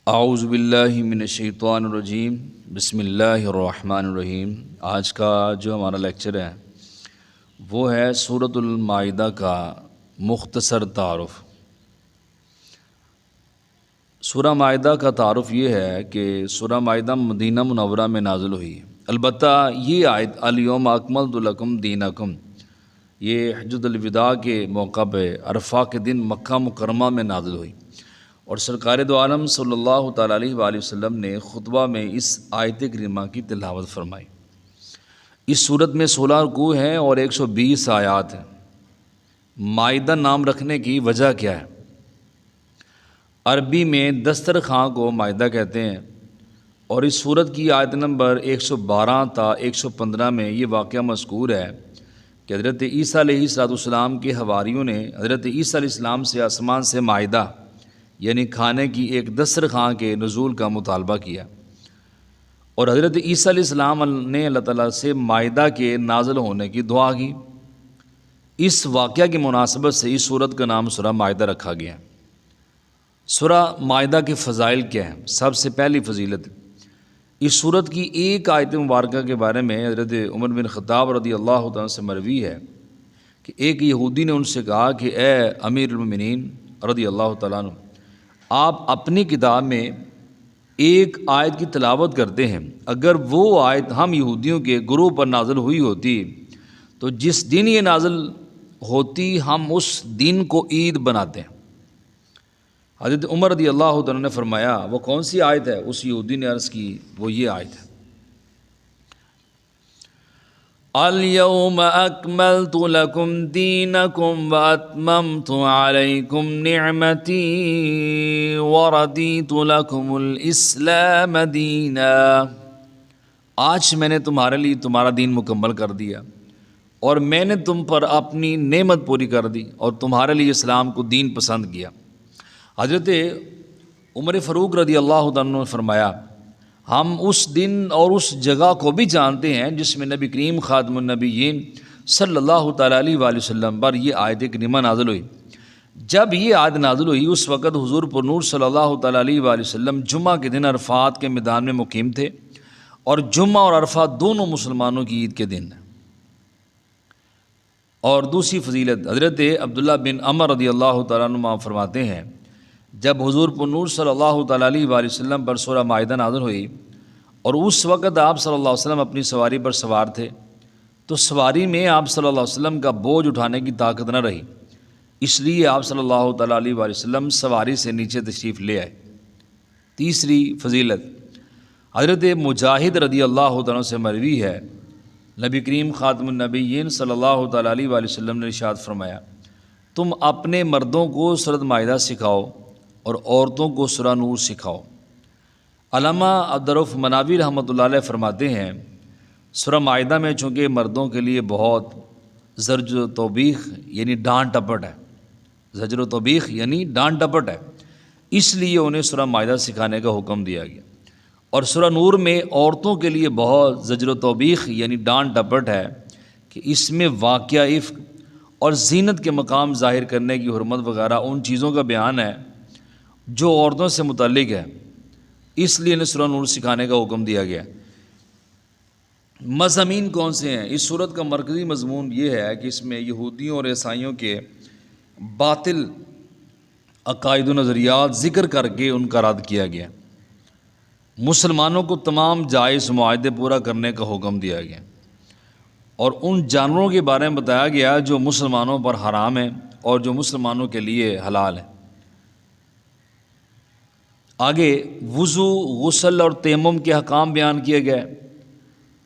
اعوذ باللہ من الشیطان الرجیم، بسم اللہ الرحمن الرحیم۔ آج کا جو ہمارا لیکچر ہے وہ ہے سورۃ المائدہ کا مختصر تعارف۔ سورہ مائدہ کا تعارف یہ ہے کہ سورہ مائدہ مدینہ منورہ میں نازل ہوئی ہے۔ البتہ یہ آیت الیوم اکملت لکم دینکم، یہ حجۃ الوداع کے موقع پہ عرفہ کے دن مکہ مکرمہ میں نازل ہوئی، اور سرکار دو عالم صلی اللہ تعالیٰ علیہ وآلہ وسلم نے خطبہ میں اس آیت کریمہ کی تلاوت فرمائی۔ اس صورت میں 16 رکوع ہیں اور 120 آیات ہیں۔ مائدہ نام رکھنے کی وجہ کیا ہے؟ عربی میں دسترخوان کو مائدہ کہتے ہیں، اور اس صورت کی آیت نمبر 112 تا 115 میں یہ واقعہ مذکور ہے کہ حضرت عیسیٰ علیہ السلام کے حواریوں نے حضرت عیسیٰ علیہ السلام سے آسمان سے مائدہ یعنی کھانے کی ایک دسترخوان کے نزول کا مطالبہ کیا، اور حضرت عیسیٰ علیہ السلام نے اللہ تعالیٰ سے مائدہ کے نازل ہونے کی دعا کی۔ اس واقعہ کی مناسبت سے اس سورت کا نام سورہ مائدہ رکھا گیا ہے۔ سورہ مائدہ کے فضائل کیا ہیں؟ سب سے پہلی فضیلت، اس سورت کی ایک آیت مبارکہ کے بارے میں حضرت عمر بن خطاب رضی اللہ تعالیٰ سے مروی ہے کہ ایک یہودی نے ان سے کہا کہ اے امیر المومنین رضی اللہ تعالیٰ عنہ، آپ اپنی کتاب میں ایک آیت کی تلاوت کرتے ہیں، اگر وہ آیت ہم یہودیوں کے گروہ پر نازل ہوئی ہوتی تو جس دن یہ نازل ہوتی ہم اس دن کو عید بناتے ہیں۔ حضرت عمر رضی اللہ تعالیٰ نے فرمایا وہ کون سی آیت ہے؟ اس یہودی نے عرض کی وہ یہ آیت ہے، اليوم اکملت لکم دینکم واتممت علیکم نعمتی ورضیت لکم الاسلام دینا۔ آج میں نے تمہارے لیے تمہارا دین مکمل کر دیا، اور میں نے تم پر اپنی نعمت پوری کر دی اور تمہارے لیے اسلام کو دین پسند کیا۔ حضرت عمر فاروق رضی اللہ عنہ نے فرمایا ہم اس دن اور اس جگہ کو بھی جانتے ہیں جس میں نبی کریم خاتم النبیین صلی اللہ تعالیٰ علیہ وآلہ وسلم پر یہ آیت کریمہ نازل ہوئی۔ جب یہ آیت نازل ہوئی اس وقت حضور پر نور صلی اللہ تعالیٰ علیہ وآلہ وسلم جمعہ کے دن عرفات کے میدان میں مقیم تھے، اور جمعہ اور عرفات دونوں مسلمانوں کی عید کے دن ہیں۔ اور دوسری فضیلت، حضرت عبداللہ بن عمر رضی اللہ تعالیٰ عنہ فرماتے ہیں جب حضور پر نور صلی اللہ تعالیٰ علیہ وآلہ وسلم پر سورہ مائدہ نازل ہوئی اور اس وقت آپ صلی اللہ علیہ وسلم اپنی سواری پر سوار تھے، تو سواری میں آپ صلی اللہ علیہ وسلم کا بوجھ اٹھانے کی طاقت نہ رہی، اس لیے آپ صلی اللہ تعالیٰ علیہ وآلہ وسلم سواری سے نیچے تشریف لے آئے۔ تیسری فضیلت، حضرت مجاہد رضی اللہ تعالیٰ سے مروی ہے نبی کریم خاتم النبیین صلی اللہ تعالیٰ علیہ وآلہ وسلم نے ارشاد فرمایا تم اپنے مردوں کو سورۃ مائدہ سکھاؤ اور عورتوں کو سورہ نور سکھاؤ۔ علامہ عبدالرؤف مناوی رحمۃ اللہ علیہ فرماتے ہیں سورہ مائدہ میں چونکہ مردوں کے لیے بہت زجر و توبیخ یعنی ڈانٹ ڈپٹ ہے، زجر و توبیخ یعنی ڈانٹ ڈپٹ ہے، اس لیے انہیں سورہ مائدہ سکھانے کا حکم دیا گیا، اور سورہ نور میں عورتوں کے لیے بہت زجر و توبیخ یعنی ڈانٹ ڈپٹ ہے کہ اس میں واقعہ عفق اور زینت کے مقام ظاہر کرنے کی حرمت وغیرہ ان چیزوں کا بیان ہے جو عورتوں سے متعلق ہے، اس لیے انہیں سورہ نور سکھانے کا حکم دیا گیا۔ مضامین کون سے ہیں؟ اس صورت کا مرکزی مضمون یہ ہے کہ اس میں یہودیوں اور عیسائیوں کے باطل عقائد و نظریات ذکر کر کے ان کا رد کیا گیا، مسلمانوں کو تمام جائز معاہدے پورا کرنے کا حکم دیا گیا، اور ان جانوروں کے بارے میں بتایا گیا جو مسلمانوں پر حرام ہیں اور جو مسلمانوں کے لیے حلال ہیں۔ آگے وضو، غسل اور تیمم کے احکام بیان کیے گئے،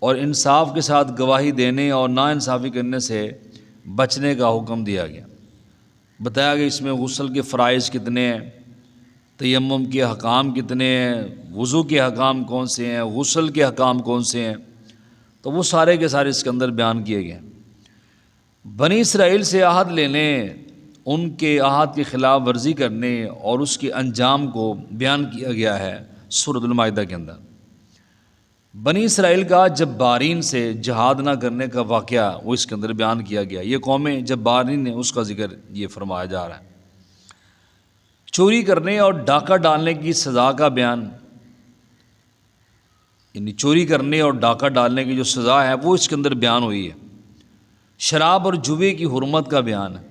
اور انصاف کے ساتھ گواہی دینے اور ناانصافی کرنے سے بچنے کا حکم دیا گیا۔ بتایا گیا اس میں غسل کے فرائض کتنے ہیں، تیمم کے احکام کتنے ہیں، وضو کے احکام کون سے ہیں، غسل کے احکام کون سے ہیں، تو وہ سارے کے سارے اس کے اندر بیان کیے گئے۔ بنی اسرائیل سے عہد لینے، ان کے عہد کی خلاف ورزی کرنے اور اس کے انجام کو بیان کیا گیا ہے سورۃ المائدہ کے اندر۔ بنی اسرائیل کا جبارین سے جہاد نہ کرنے کا واقعہ وہ اس کے اندر بیان کیا گیا، یہ قومیں جبارین ہیں اس کا ذکر یہ فرمایا جا رہا ہے۔ چوری کرنے اور ڈاکہ ڈالنے کی سزا کا بیان، یعنی چوری کرنے اور ڈاکہ ڈالنے کی جو سزا ہے وہ اس کے اندر بیان ہوئی ہے۔ شراب اور جوے کی حرمت کا بیان ہے،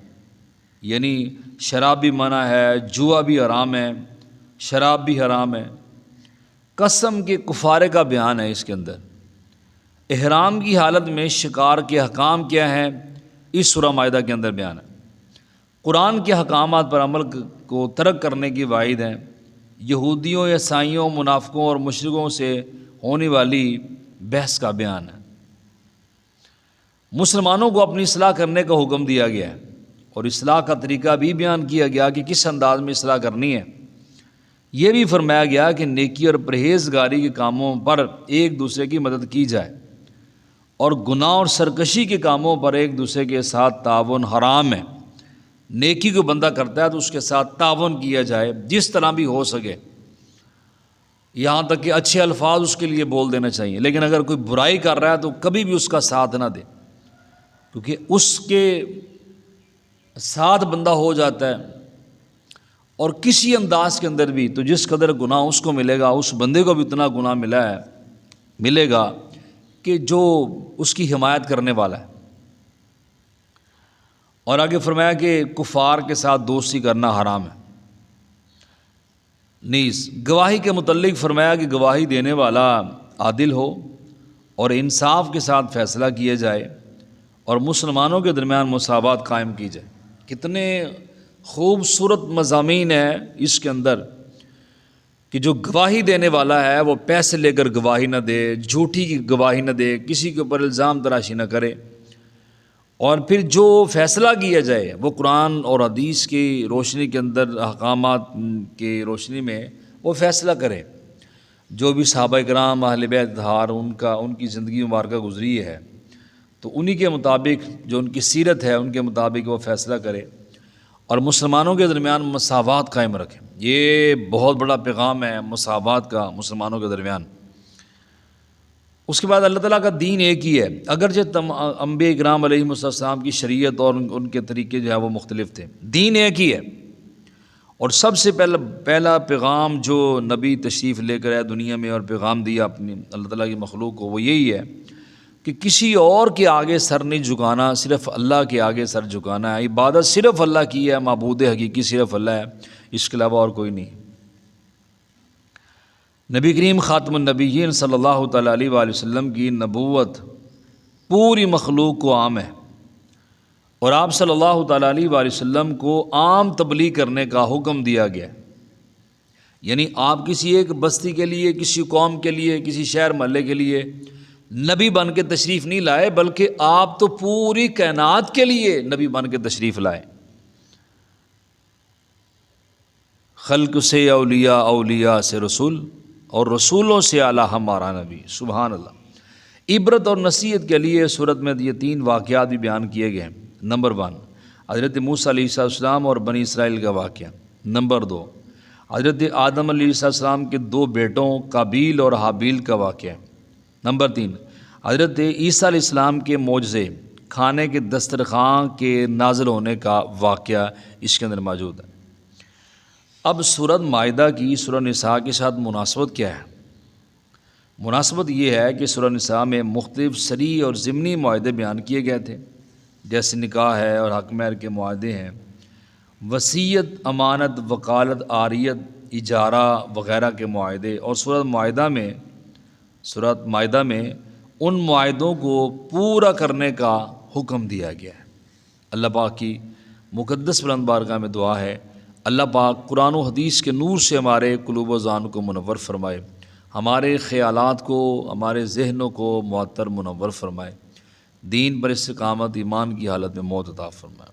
یعنی شراب بھی منع ہے، جوا بھی حرام ہے، شراب بھی حرام ہے۔ قسم کے کفارے کا بیان ہے اس کے اندر۔ احرام کی حالت میں شکار کے حکام کیا ہیں، اس سورہ مائدہ کے اندر بیان ہے۔ قرآن کے حکامات پر عمل کو ترک کرنے کی وعید ہے۔ یہودیوں، عیسائیوں، منافقوں اور مشرکوں سے ہونے والی بحث کا بیان ہے۔ مسلمانوں کو اپنی اصلاح کرنے کا حکم دیا گیا ہے، اور اصلاح کا طریقہ بھی بیان کیا گیا کہ کس انداز میں اصلاح کرنی ہے۔ یہ بھی فرمایا گیا کہ نیکی اور پرہیزگاری کے کاموں پر ایک دوسرے کی مدد کی جائے، اور گناہ اور سرکشی کے کاموں پر ایک دوسرے کے ساتھ تعاون حرام ہے۔ نیکی کو بندہ کرتا ہے تو اس کے ساتھ تعاون کیا جائے جس طرح بھی ہو سکے، یہاں تک کہ اچھے الفاظ اس کے لیے بول دینا چاہیے، لیکن اگر کوئی برائی کر رہا ہے تو کبھی بھی اس کا ساتھ نہ دے، کیونکہ اس کے ساتھ بندہ ہو جاتا ہے، اور کسی انداز کے اندر بھی تو جس قدر گناہ اس کو ملے گا، اس بندے کو بھی اتنا گناہ ملے گا کہ جو اس کی حمایت کرنے والا ہے۔ اور آگے فرمایا کہ کفار کے ساتھ دوستی کرنا حرام ہے۔ نیز گواہی کے متعلق فرمایا کہ گواہی دینے والا عادل ہو اور انصاف کے ساتھ فیصلہ کیا جائے، اور مسلمانوں کے درمیان مساوات قائم کی جائے۔ کتنے خوبصورت مضامین ہیں اس کے اندر کہ جو گواہی دینے والا ہے وہ پیسے لے کر گواہی نہ دے، جھوٹی کی گواہی نہ دے، کسی کے اوپر الزام تراشی نہ کرے، اور پھر جو فیصلہ کیا جائے وہ قرآن اور حدیث کی روشنی کے اندر، احکامات کی روشنی میں وہ فیصلہ کرے۔ جو بھی صحابہ کرام اہل بیت اطہار ان کی زندگی مبارکہ گزری ہے، تو انہی کے مطابق، جو ان کی سیرت ہے ان کے مطابق وہ فیصلہ کرے، اور مسلمانوں کے درمیان مساوات قائم رکھے۔ یہ بہت بڑا پیغام ہے مساوات کا مسلمانوں کے درمیان۔ اس کے بعد اللہ تعالیٰ کا دین ایک ہی ہے، اگرچہ انبیاء کرام علیہ السلام کی شریعت اور ان کے طریقے جو ہے وہ مختلف تھے، دین ایک ہی ہے۔ اور سب سے پہلا پیغام جو نبی تشریف لے کر آئے دنیا میں اور پیغام دیا اپنی اللہ تعالیٰ کی مخلوق کو، وہ یہی ہے کہ کسی اور کے آگے سر نہیں جھکانا، صرف اللہ کے آگے سر جھکانا ہے۔ عبادت صرف اللہ کی ہے، معبود حقیقی صرف اللہ ہے، اس کے علاوہ اور کوئی نہیں۔ نبی کریم خاتم النبیین صلی اللہ تعالیٰ علیہ وآلہ وسلم کی نبوت پوری مخلوق کو عام ہے، اور آپ صلی اللہ تعالیٰ علیہ وآلہ وسلم کو عام تبلیغ کرنے کا حکم دیا گیا ہے۔ یعنی آپ کسی ایک بستی کے لیے، کسی قوم کے لیے، کسی شہر محلے کے لیے نبی بن کے تشریف نہیں لائے، بلکہ آپ تو پوری کائنات کے لیے نبی بن کے تشریف لائے۔ خلق سے اولیاء، اولیاء سے رسول، اور رسولوں سے اعلیٰ ہمارا نبی۔ سبحان اللہ۔ عبرت اور نصیحت کے لیے صورت میں یہ 3 واقعات بھی بیان کیے گئے ہیں۔ نمبر 1، حضرت موسیٰ علیہ السلام اور بنی اسرائیل کا واقعہ۔ نمبر 2، حضرت آدم علیہ السلام کے 2 بیٹوں قابیل اور حابیل کا واقعہ۔ نمبر 3، حضرت عیسیٰ علیہ السلام کے معجزے، کھانے کے دسترخوان کے نازل ہونے کا واقعہ اس کے اندر موجود ہے۔ اب سورۃ مائدہ کی سورۃ نساء کے ساتھ مناسبت کیا ہے؟ مناسبت یہ ہے کہ سورۃ نساء میں مختلف صریح اور ضمنی معاہدے بیان کیے گئے تھے، جیسے نکاح ہے اور حق مہر کے معاہدے ہیں، وصیت، امانت، وکالت، عاریت، اجارہ وغیرہ کے معاہدے، اور سورۃ مائدہ میں ان معاہدوں کو پورا کرنے کا حکم دیا گیا ہے۔ اللہ پاک کی مقدس بلند بارگاہ میں دعا ہے، اللہ پاک قرآن و حدیث کے نور سے ہمارے قلوب و ذہن کو منور فرمائے، ہمارے خیالات کو، ہمارے ذہنوں کو معطر منور فرمائے، دین پر استقامت، ایمان کی حالت میں موت عطا فرمائے۔